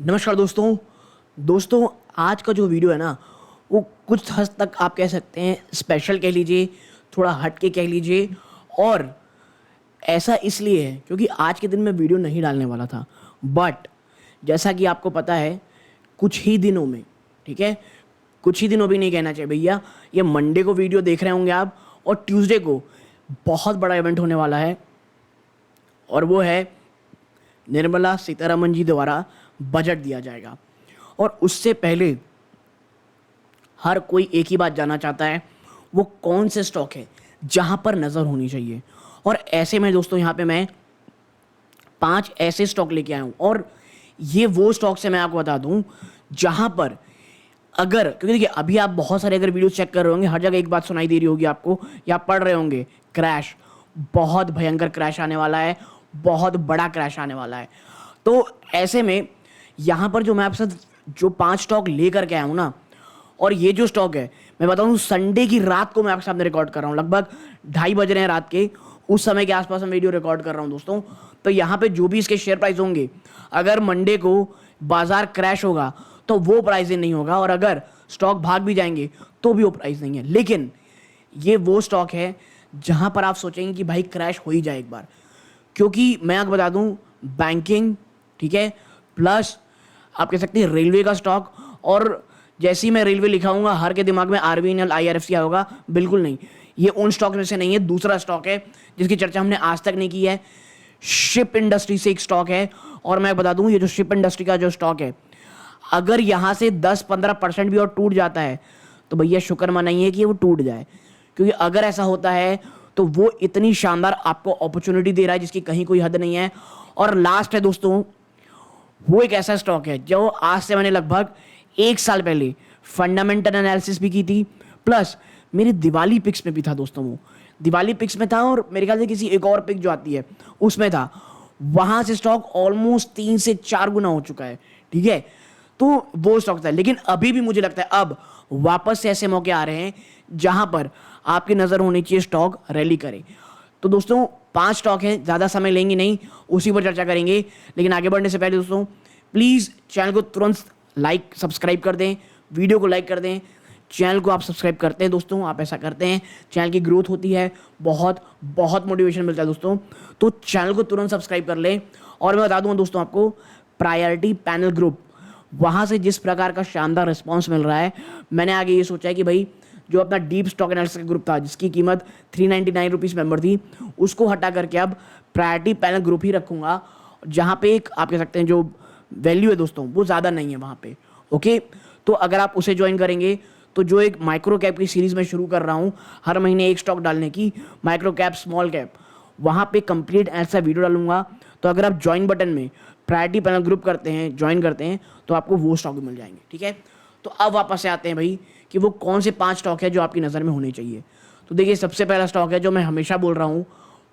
नमस्कार दोस्तों आज का जो वीडियो है ना वो कुछ हद तक आप कह सकते हैं स्पेशल कह लीजिए, थोड़ा हट के कह लीजिए। और ऐसा इसलिए है क्योंकि आज के दिन मैं वीडियो नहीं डालने वाला था, बट जैसा कि आपको पता है कुछ ही दिनों में, ठीक है, कुछ ही दिनों भी नहीं कहना चाहिए भैया, ये मंडे को वीडियो देख रहे होंगे आप और ट्यूसडे को बहुत बड़ा इवेंट होने वाला है और वो है निर्मला सीतारमण जी द्वारा बजट दिया जाएगा। और उससे पहले हर कोई एक ही बात जानना चाहता है, वो कौन से स्टॉक है जहां पर नज़र होनी चाहिए। और ऐसे में दोस्तों यहाँ पे मैं 5 ऐसे स्टॉक लेके आया हूँ और ये वो स्टॉक से मैं आपको बता दूं जहां पर अगर, क्योंकि देखिए अभी आप बहुत सारे अगर वीडियो चेक कर रहे होंगे, हर जगह एक बात सुनाई दे रही होगी आपको या पढ़ रहे होंगे, क्रैश, बहुत भयंकर क्रैश आने वाला है, बहुत बड़ा क्रैश आने वाला है। तो ऐसे में यहाँ पर जो मैं आपसे जो 5 स्टॉक लेकर के आया हूँ ना, और ये जो स्टॉक है मैं बताऊँ संडे की रात को मैं आपके सामने रिकॉर्ड कर रहा हूँ, लगभग 2:30 बज रहे हैं रात के, उस समय के आसपास मैं वीडियो रिकॉर्ड कर रहा हूँ दोस्तों। तो यहाँ पे जो भी इसके शेयर प्राइस होंगे, अगर मंडे को बाजार क्रैश होगा तो वो प्राइस नहीं होगा, और अगर स्टॉक भाग भी जाएंगे तो भी वो प्राइस नहीं है। लेकिन ये वो स्टॉक है जहां पर आप सोचेंगे कि भाई क्रैश हो ही जाए एक बार, क्योंकि मैं आपको बता दूं बैंकिंग, ठीक है, प्लस आप कह सकते हैं रेलवे का स्टॉक। और जैसे ही मैं रेलवे लिखाऊंगा हर के दिमाग में आरबीएनएल आईआरएफसी होगा, बिल्कुल नहीं, ये उन स्टॉक में से नहीं है, दूसरा स्टॉक है जिसकी चर्चा हमने आज तक नहीं की है। शिप इंडस्ट्री से एक स्टॉक है, और मैं बता दूं ये जो शिप इंडस्ट्री का जो स्टॉक है, अगर यहां से 10-15% भी और टूट जाता है तो भैया शुक्र मनाइए कि वो टूट जाए, क्योंकि अगर ऐसा होता है तो वो इतनी शानदार आपको अपॉर्चुनिटी दे रहा है जिसकी कहीं कोई हद नहीं है। और लास्ट है दोस्तों, वो एक ऐसा स्टॉक है जो आज से मैंने लगभग 1 साल पहले फंडामेंटल एनालिसिस भी की थी, प्लस मेरी दिवाली पिक्स में भी था दोस्तों, वो दिवाली पिक्स में था और मेरे ख्याल से किसी एक और पिक जो आती है उसमें था। वहां से स्टॉक ऑलमोस्ट 3 से 4 गुना हो चुका है, ठीक है। तो वो स्टॉक था, लेकिन अभी भी मुझे लगता है अब वापस से ऐसे मौके आ रहे हैं जहां पर आपकी नजर होनी चाहिए स्टॉक रैली करे। तो दोस्तों 5 स्टॉक हैं, ज़्यादा समय लेंगे नहीं, उसी पर चर्चा करेंगे। लेकिन आगे बढ़ने से पहले दोस्तों प्लीज़ चैनल को तुरंत लाइक सब्सक्राइब कर दें, वीडियो को लाइक कर दें। चैनल को आप सब्सक्राइब करते हैं दोस्तों, आप ऐसा करते हैं चैनल की ग्रोथ होती है, बहुत बहुत मोटिवेशन मिलता है दोस्तों। तो चैनल को तुरंत सब्सक्राइब कर लें। और मैं बता दूँ दोस्तों आपको, प्रायोरिटी पैनल ग्रुप, वहाँ से जिस प्रकार का शानदार रिस्पॉन्स मिल रहा है, मैंने आगे ये सोचा है कि भाई जो अपना डीप स्टॉक एनालिसिस का ग्रुप था जिसकी कीमत 399 रुपीज़ मेंबर थी, उसको हटा करके अब प्रायोरिटी पैनल ग्रुप ही रखूंगा, जहाँ पे एक आप कह सकते हैं जो वैल्यू है दोस्तों वो ज़्यादा नहीं है वहाँ पे। ओके, तो अगर आप उसे ज्वाइन करेंगे तो जो एक माइक्रो कैप की सीरीज़ में शुरू कर रहा हूँ हर महीने एक स्टॉक डालने की, माइक्रो कैप स्मॉल कैप, वहाँ पे कंप्लीट ऐसा वीडियो डालूंगा। तो अगर आप ज्वाइन बटन में प्रायोरिटी पैनल ग्रुप करते हैं, ज्वाइन करते हैं, तो आपको वो स्टॉक भी मिल जाएंगे, ठीक है। तो अब वापस से आते हैं भाई कि वो कौन से 5 स्टॉक है जो आपकी नज़र में होने चाहिए। तो देखिए सबसे पहला स्टॉक है जो मैं हमेशा बोल रहा हूँ,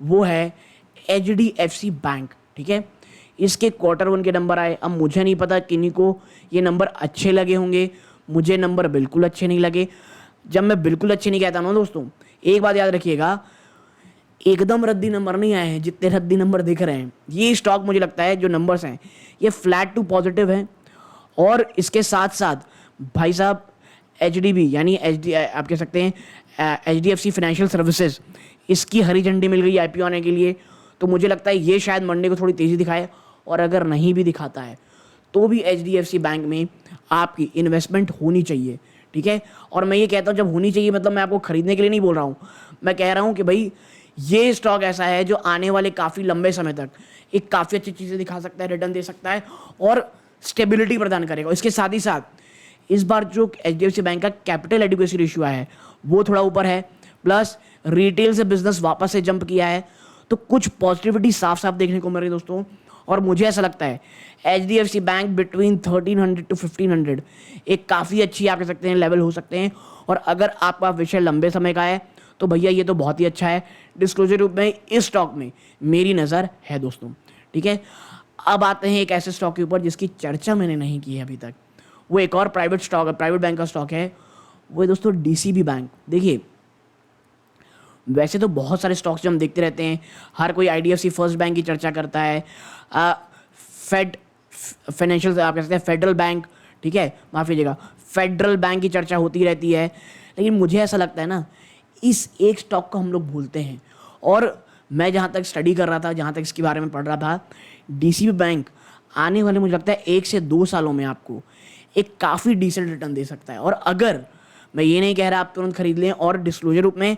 वो है एचडीएफसी बैंक, ठीक है। इसके Q1 के नंबर आए, अब मुझे नहीं पता किन्हीं को ये नंबर अच्छे लगे होंगे, मुझे नंबर बिल्कुल अच्छे नहीं लगे। जब मैं बिल्कुल अच्छे नहीं कहता ना दोस्तों, एक बात याद रखिएगा, एकदम रद्दी नंबर नहीं आए हैं, जितने रद्दी नंबर दिख रहे हैं ये स्टॉक मुझे लगता है जो नंबर्स हैं ये फ्लैट टू पॉजिटिव हैं। और इसके साथ साथ भाई साहब एचडीबी यानी आप कह सकते हैं एचडीएफसी फाइनेंशियल सर्विसेज, इसकी हरी झंडी मिल गई आईपीओ आने के लिए। तो मुझे लगता है ये शायद मंडे को थोड़ी तेज़ी दिखाए, और अगर नहीं भी दिखाता है तो भी एचडीएफसी बैंक में आपकी इन्वेस्टमेंट होनी चाहिए, ठीक है। और मैं ये कहता हूँ जब होनी चाहिए मतलब मैं आपको खरीदने के लिए नहीं बोल रहा हूँ, मैं कह रहा हूँ कि भाई ये स्टॉक ऐसा है जो आने वाले काफ़ी लंबे समय तक एक काफ़ी अच्छी चीज़ें दिखा सकता है, रिटर्न दे सकता है और स्टेबिलिटी प्रदान करेगा। इसके साथ ही साथ इस बार जो एचडीएफसी बैंक का कैपिटल एडिक्वेसी रेशियो है वो थोड़ा ऊपर है, प्लस रिटेल से बिजनेस वापस से जंप किया है। तो कुछ पॉजिटिविटी साफ साफ देखने को मिल रही है दोस्तों। और मुझे ऐसा लगता है एचडीएफसी बैंक बिटवीन 1300 to 1500 एक काफ़ी अच्छी आप कह सकते हैं लेवल हो सकते हैं। और अगर आपका विषय लंबे समय का है तो भैया ये तो बहुत ही अच्छा है। डिस्क्लोजर रूप में इस स्टॉक में मेरी नज़र है दोस्तों, ठीक है। अब आते हैं एक ऐसे स्टॉक के ऊपर जिसकी चर्चा मैंने नहीं की है अभी तक, वो एक और प्राइवेट स्टॉक है, प्राइवेट बैंक का स्टॉक है, वो है दोस्तों डीसीबी बैंक। देखिए वैसे तो बहुत सारे स्टॉक्स जो हम देखते रहते हैं, हर कोई आईडीएफसी फर्स्ट बैंक की चर्चा करता है, फाइनेंशियल आप कह सकते हैं फेडरल बैंक, ठीक है, माफ़ कीजिएगा, फेडरल बैंक की चर्चा होती रहती है। लेकिन मुझे ऐसा लगता है ना, इस एक स्टॉक को हम लोग भूलते हैं। और मैं जहाँ तक स्टडी कर रहा था, जहाँ तक इसके बारे में पढ़ रहा था, डीसीबी बैंक आने वाले मुझे लगता है 1 से 2 सालों में आपको एक काफ़ी डिसेंट रिटर्न दे सकता है। और अगर, मैं ये नहीं कह रहा आप तुरंत खरीद लें, और डिस्क्लोजर रूप में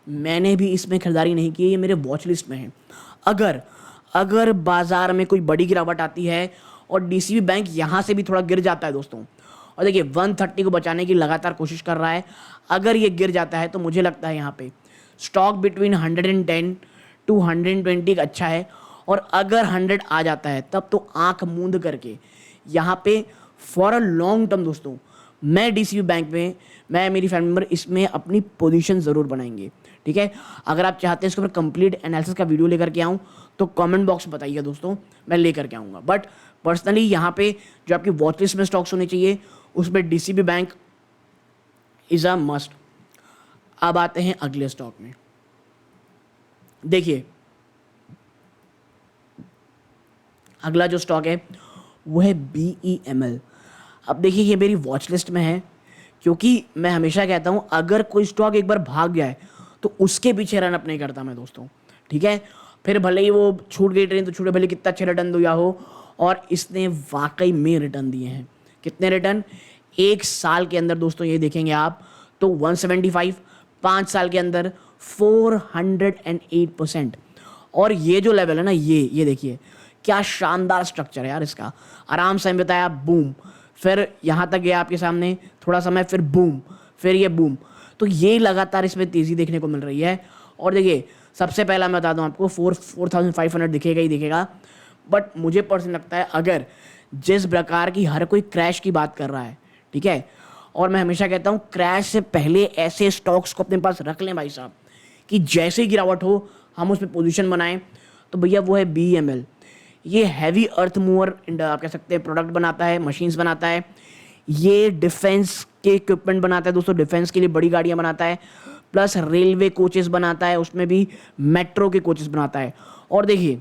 मैंने भी इसमें खरीदारी नहीं की है, ये मेरे वॉच लिस्ट में है। अगर अगर बाजार में कोई बड़ी गिरावट आती है और डीसीबी बैंक यहाँ से भी थोड़ा गिर जाता है दोस्तों, और देखिए 130 को बचाने की लगातार कोशिश कर रहा है, अगर ये गिर जाता है तो मुझे लगता है यहाँ पे स्टॉक बिटवीन 110 टू 120 अच्छा है। और अगर 100 आ जाता है तब तो आंख मूंद करके यहाँ पे फॉर अ लॉन्ग टर्म दोस्तों, मैं डीसीबी बैंक में, मैं मेरी फैमिली मेम्बर इसमें अपनी पोजीशन ज़रूर बनाएंगे, ठीक है। अगर आप चाहते हैं इसके ऊपर कंप्लीट एनालिसिस का वीडियो लेकर के आऊँ तो कमेंट बॉक्स में बताइए दोस्तों, मैं लेकर के आऊँगा। बट पर्सनली यहाँ पे जो आपकी वॉच लिस्ट में स्टॉक्स होने चाहिए उसमें DCB bank is a must. अब आते हैं अगले स्टॉक में। देखिए अगला जो स्टॉक है वो है BEML। अब देखिए ये मेरी वॉच लिस्ट में है, क्योंकि मैं हमेशा कहता हूँ अगर कोई स्टॉक एक बार भाग जाए तो उसके पीछे रन अप नहीं करता मैं दोस्तों, ठीक है। फिर भले ही वो छूट गई ट्रेन तो छूटे, भले कितना अच्छा रिटर्न दिया हो, और इसने वाकई में रिटर्न दिए हैं। कितने रिटर्न? 1 साल के अंदर दोस्तों ये देखेंगे आप तो 175, 5 साल के अंदर 408%। और ये जो लेवल है ना, ये देखिए क्या शानदार स्ट्रक्चर है यार इसका। आराम से बताया, बूम, फिर यहाँ तक गया आपके सामने थोड़ा समय, फिर बूम, फिर ये बूम। तो ये लगातार इसमें तेज़ी देखने को मिल रही है। और देखिए सबसे पहला मैं बता दूं आपको 4500 दिखेगा ही दिखेगा। बट मुझे पर्सनली लगता है अगर जिस प्रकार की हर कोई क्रैश की बात कर रहा है, ठीक है, और मैं हमेशा कहता हूँ क्रैश से पहले ऐसे स्टॉक्स को अपने पास रख लें भाई साहब, कि जैसे ही गिरावट हो हम उस पर पोजीशन बनाएं, तो भैया वो है BEML। ये हैवी अर्थ मूवर आप कह सकते हैं प्रोडक्ट बनाता है, मशीन्स बनाता है, ये डिफेंस के इक्विपमेंट बनाता है दोस्तों, डिफेंस के लिए बड़ी गाड़ियाँ बनाता है, प्लस रेलवे कोचेस बनाता है, उसमें भी मेट्रो के कोचेस बनाता है। और देखिए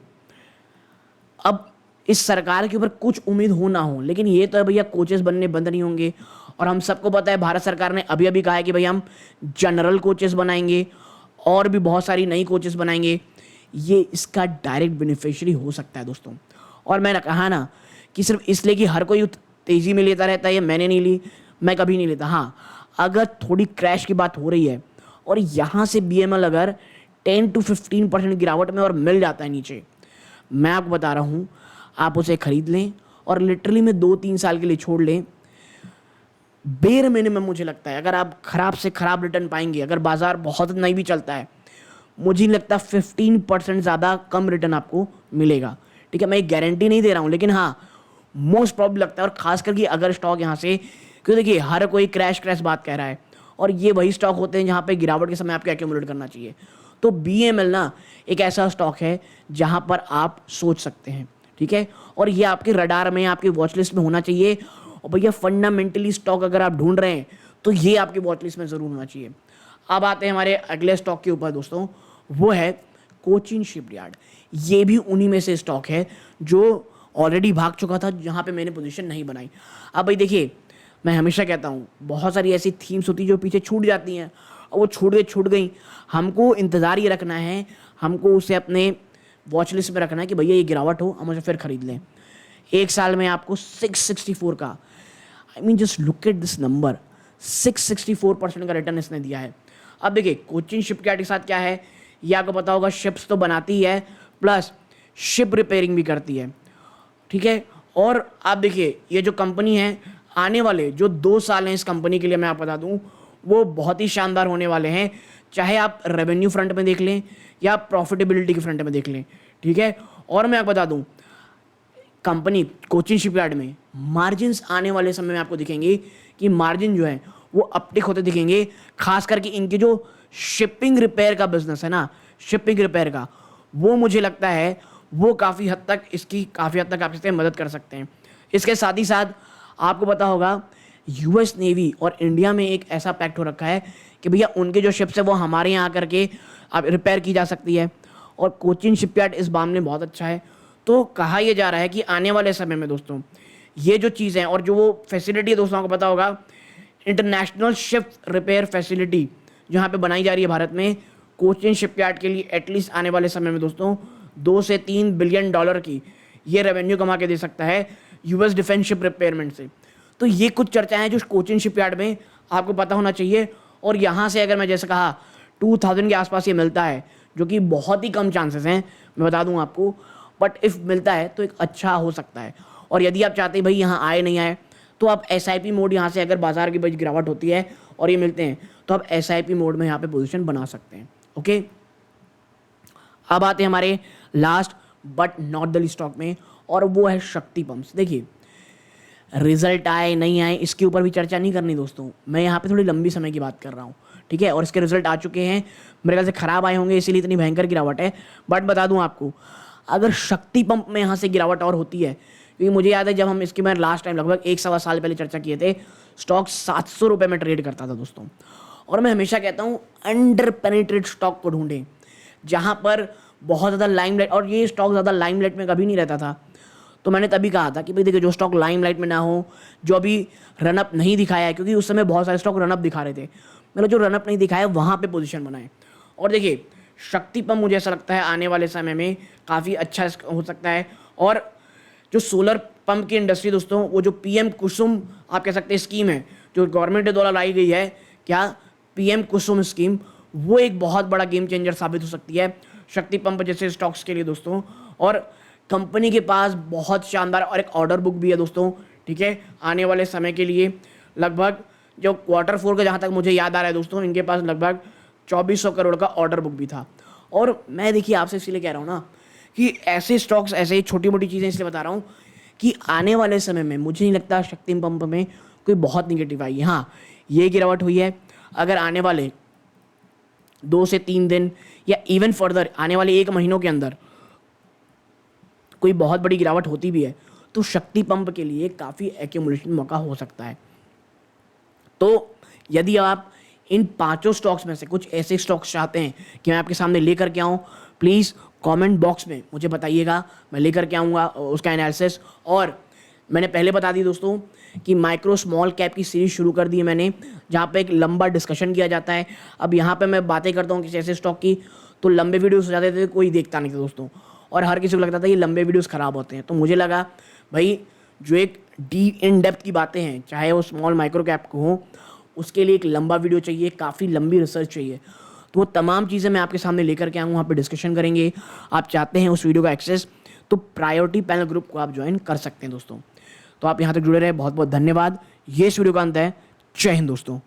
अब इस सरकार के ऊपर कुछ उम्मीद हो ना हो, लेकिन ये तो है भैया कोचेस बनने बंद नहीं होंगे। और हम सबको पता है भारत सरकार ने अभी अभी कहा है कि भैया हम जनरल कोचेस बनाएंगे और भी बहुत सारी नई कोचेस बनाएंगे। ये इसका डायरेक्ट बेनिफिशियरी हो सकता है दोस्तों। और मैंने कहा ना कि सिर्फ इसलिए कि हर कोई तेज़ी में लेता रहता है, ये मैंने नहीं ली, मैं कभी नहीं लेता। हाँ, अगर थोड़ी क्रैश की बात हो रही है और यहाँ से BEML अगर 10 to 15% गिरावट में और मिल जाता है नीचे, मैं आपको बता रहा हूँ आप उसे खरीद लें और लिटरली में 2-3 साल के लिए छोड़ लें। बेर मिनिमम मुझे लगता है अगर आप खराब से खराब रिटर्न पाएंगे, अगर बाजार बहुत नहीं भी चलता है, मुझे नहीं लगता 15% ज़्यादा कम रिटर्न आपको मिलेगा, ठीक है। मैं एक गारंटी नहीं दे रहा हूँ, लेकिन हाँ मोस्ट प्रॉब्लम लगता है। और खास करके अगर स्टॉक यहाँ से, क्योंकि देखिए हर कोई क्रैश बात कह रहा है, और ये वही स्टॉक होते हैं जहाँ पे गिरावट के समय आपको एक्यूमुलेट करना चाहिए। तो BEML ना एक ऐसा स्टॉक है जहाँ पर आप सोच सकते हैं, ठीक है। और ये आपके रडार में, आपकी वॉच लिस्ट में होना चाहिए। और भैया फंडामेंटली स्टॉक अगर आप ढूंढ रहे हैं तो ये आपकी वॉच लिस्ट में ज़रूर होना चाहिए। अब आते हैं हमारे अगले स्टॉक के ऊपर दोस्तों, वो है कोचिन शिपयार्ड। ये भी उन्हीं में से स्टॉक है जो ऑलरेडी भाग चुका था, जहाँ पे मैंने पोजीशन नहीं बनाई। अब भाई देखिए मैं हमेशा कहता हूँ बहुत सारी ऐसी थीम्स होती जो पीछे छूट जाती हैं, और वो छूट गई। हमको इंतज़ार ये रखना है, हमको उसे अपने वॉच लिस्ट में रखना है कि भैया ये गिरावट हो हम उसे फिर खरीद लें। 1 साल में आपको 664 का, I mean just look at this number, 664% का रिटर्न इसने दिया है। अब देखिए कोचिन शिपयार्ड के साथ क्या है, ये आपको पता होगा, शिप्स तो बनाती है प्लस शिप रिपेयरिंग भी करती है, ठीक है। और आप देखिए ये जो कंपनी है, आने वाले जो 2 साल हैं इस कंपनी के लिए मैं आपको बता दूं वो बहुत ही शानदार होने वाले हैं, चाहे आप रेवेन्यू फ्रंट में देख लें या प्रॉफिटेबिलिटी के फ्रंट में देख लें, ठीक है। और मैं आपको बता दूं कंपनी कोचिन शिपयार्ड में मार्जिन्स आने वाले समय में आपको दिखेंगे कि मार्जिन जो है वो अपटिक होते दिखेंगे। खास करके इनके जो शिपिंग रिपेयर का बिजनेस है ना, शिपिंग रिपेयर का, वो मुझे लगता है वो काफ़ी हद तक आप इससे मदद कर सकते हैं। इसके साथ ही साथ आपको पता होगा US नेवी और इंडिया में एक ऐसा पैक्ट हो रखा है कि भैया उनके जो शिप्स है वो हमारे यहाँ आकर के आप रिपेयर की जा सकती है, और कोचिन शिपयार्ड इस मामले में बहुत अच्छा है। तो कहा यह जा रहा है कि आने वाले समय में दोस्तों ये जो चीज़ है और जो वो फैसिलिटी है दोस्तों, आपको पता होगा इंटरनेशनल शिप रिपेयर फैसिलिटी जहाँ पे बनाई जा रही है भारत में कोचिन शिपयार्ड के लिए, एटलीस्ट आने वाले समय में दोस्तों 2 से 3 बिलियन डॉलर की ये रेवेन्यू कमा के दे सकता है यूएस डिफेंस शिप रिपेयरमेंट से। तो ये कुछ चर्चाएं हैं जो कोचिन शिपयार्ड में आपको पता होना चाहिए। और यहाँ से अगर मैं जैसे कहा 2000 के आसपास ये मिलता है, जो कि बहुत ही कम चांसेस हैं, मैं बता दूं आपको, बट इफ़ मिलता है तो एक अच्छा हो सकता है। और यदि आप चाहते हैं भाई यहाँ आए नहीं आए, तो आप SIP मोड यहाँ से, अगर बाजार की बड़ी गिरावट होती है और ये मिलते हैं, तो आप SIP मोड में यहाँ पे पोजीशन बना सकते हैं। ओके, अब आते हैं हमारे last but not the least stock में, और वो है शक्ति पंप्स। देखिए रिजल्ट आए नहीं आए इसके ऊपर भी चर्चा नहीं करनी दोस्तों, मैं यहाँ पे थोड़ी लंबी समय की बात कर रहा हूँ, ठीक है। और इसके रिजल्ट आ चुके हैं, मेरे ख्याल से खराब आए होंगे, इसीलिए इतनी भयंकर गिरावट है। बट बता दूं आपको, अगर शक्ति पंप में यहाँ से गिरावट और होती है, क्योंकि मुझे याद है जब हम इसके मैं लास्ट टाइम लगभग 1-1.25 साल पहले चर्चा किए थे, स्टॉक 700 रुपये में ट्रेड करता था दोस्तों। और मैं हमेशा कहता हूँ अंडर पेनिट्रेट स्टॉक को ढूंढें, जहाँ पर बहुत ज़्यादा लाइमलाइट, और ये स्टॉक ज़्यादा लाइमलाइट में कभी नहीं रहता था। तो मैंने तभी कहा था कि भाई देखिए जो स्टॉक लाइमलाइट में ना हो, जो अभी रनअप नहीं दिखाया है, क्योंकि उस समय बहुत सारे स्टॉक रनअप दिखा रहे थे, मैंने जो रनअप नहीं दिखाया वहाँ पे पोजीशन बनाए। और देखिए शक्ति पंप मुझे ऐसा लगता है आने वाले समय में काफ़ी अच्छा हो सकता है। और जो सोलर पंप की इंडस्ट्री दोस्तों, वो जो PM कुसुम आप कह सकते हैं स्कीम है जो गवर्नमेंट द्वारा लाई गई है, क्या PM कुसुम स्कीम, वो एक बहुत बड़ा गेम चेंजर साबित हो सकती है शक्ति पंप जैसे स्टॉक्स के लिए दोस्तों। और कंपनी के पास बहुत शानदार और एक ऑर्डर बुक भी है दोस्तों, ठीक है, आने वाले समय के लिए। लगभग जो Q4 का जहाँ तक मुझे याद आ रहा है दोस्तों, इनके पास लगभग 2400 करोड़ का ऑर्डर बुक भी था। और मैं देखिए आपसे इसलिए कह रहा हूँ ना कि ऐसे स्टॉक्स, ऐसे छोटी मोटी चीज़ें इसलिए बता रहा हूँ कि आने वाले समय में मुझे नहीं लगता शक्ति पंप में कोई बहुत निगेटिव आई है। हाँ, ये गिरावट हुई है, अगर आने वाले 2 से 3 दिन या इवन फर्दर आने वाले 1 महीनों के अंदर कोई बहुत बड़ी गिरावट होती भी है, तो शक्ति पंप के लिए काफ़ी एक्यूमुलेशन मौका हो सकता है। तो यदि आप इन 5 स्टॉक्स में से कुछ ऐसे स्टॉक्स चाहते हैं कि मैं आपके सामने लेकर के आऊँ, प्लीज़ कमेंट बॉक्स में मुझे बताइएगा, मैं लेकर के आऊँगा उसका एनालिसिस। और मैंने पहले बता दी दोस्तों कि माइक्रो स्मॉल कैप की सीरीज शुरू कर दी है मैंने, जहाँ पे एक लंबा डिस्कशन किया जाता है। अब यहाँ पे मैं बातें करता हूँ किसी ऐसे स्टॉक की, तो लंबे वीडियोस हो जाते थे, कोई देखता नहीं था दोस्तों, और हर किसी को लगता था ये लंबे वीडियोस ख़राब होते हैं। तो मुझे लगा भाई जो एक डीप इन डेप्थ की बातें हैं, चाहे वो स्मॉल माइक्रो कैप को हो, उसके लिए एक लंबा वीडियो चाहिए, काफ़ी लंबी रिसर्च चाहिए। तो वो तमाम चीज़ें मैं आपके सामने लेकर के आऊँ, वहाँ पे डिस्कशन करेंगे। आप चाहते हैं उस वीडियो का एक्सेस, तो प्रायोरिटी पैनल ग्रुप को आप ज्वाइन कर सकते हैं दोस्तों। तो आप यहाँ तक जुड़े रहे, बहुत बहुत धन्यवाद। ये इस वीडियो का अंत है। जय हिंद दोस्तों।